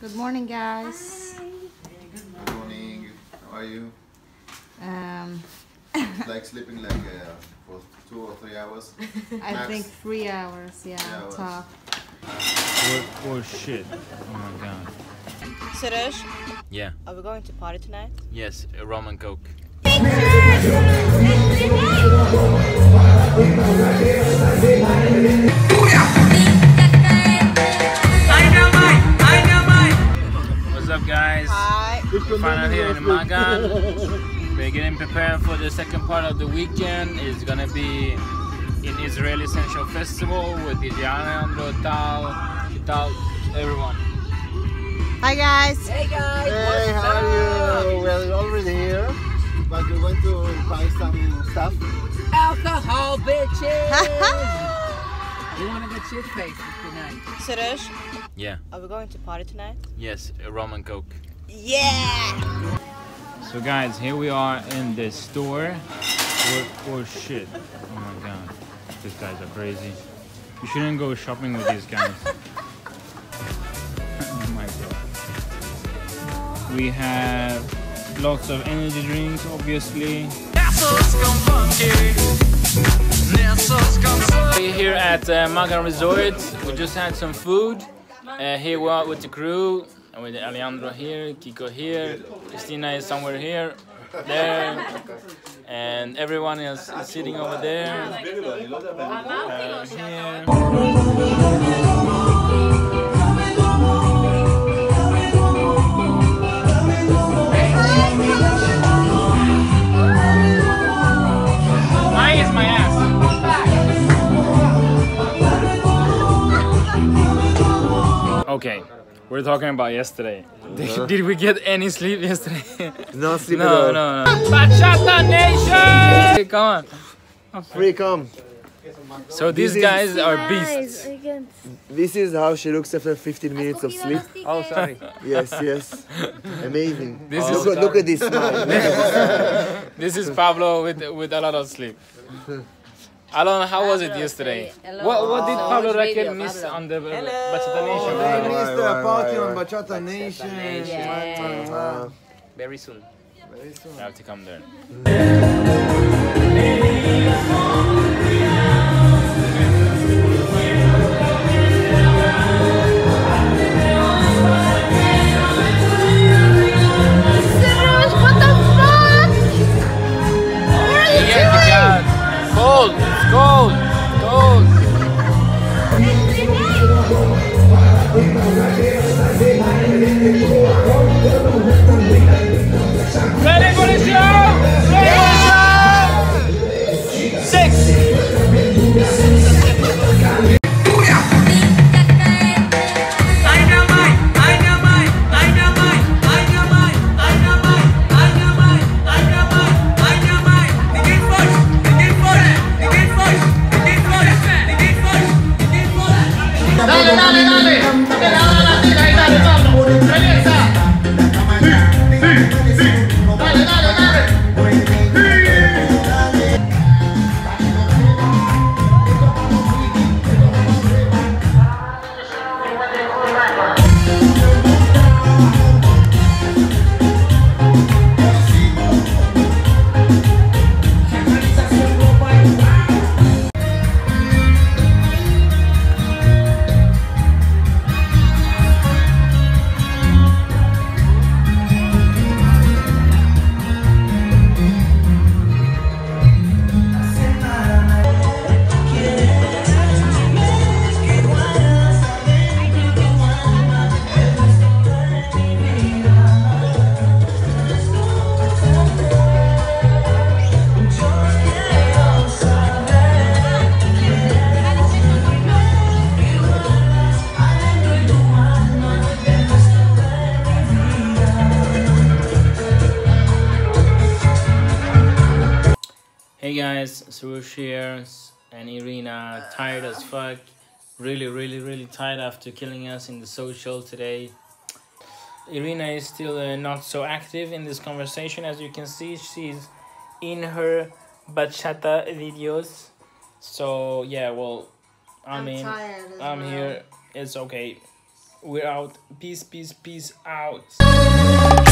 Good morning, guys. Hi. Good morning. How are you? It's like sleeping like for 2 or 3 hours. I think 3 hours. Yeah, 3 hours. top. Oh shit. Oh my god. Suresh, Yeah. are we going to party tonight? Yes, a rum and coke. What's up, guys? Hi. We're finally here in Magan. We're getting prepared for the second part of the weekend. It's gonna be in Israeli Sensual Festival with Alejandro, Tal, everyone. Hi guys. Hey, how are you? We're already here, but we want to buy some stuff. Alcohol, bitches! You want to get shit faced tonight? Suresh, Yeah. are we going to party tonight? Yes, a rum and coke. Yeah. So guys, here we are in the store. Oh shit. Oh my god. These guys are crazy. You shouldn't go shopping with these guys. Oh my god. We have lots of energy drinks, obviously. We're here at Magan Resort. We just had some food. Here we are with the crew. With Alejandro here, Kiko here, Christina is somewhere here, there, and everyone else is sitting over there. Here. Why is my ass? Okay. We're talking about yesterday. Did we get any sleep yesterday? No sleep No, at all. no, no. Bachata Nation! Come on. Free come. So these guys are beasts. This is how she looks after 15 minutes of sleep. Oh, sorry. Yes, yes. Amazing. This Look at this smile. This is Pablo with a lot of sleep. Alon, how was it yesterday? What did Pablo Raquel miss on the Bachata Nation? I missed a party on Bachata Nation. Very soon. Very soon. I have to come there. What the fuck? Cold! It's cold! Cold! Ready for the show! Ready for the show! 6! Hey guys, Suresh here and Irina, tired as fuck. Really tired after killing us in the social today. Irina is still not so active in this conversation. As you can see, she's in her bachata videos. So yeah, well, I'm tired as I'm well. here. It's okay. We're out. Peace, peace, peace out.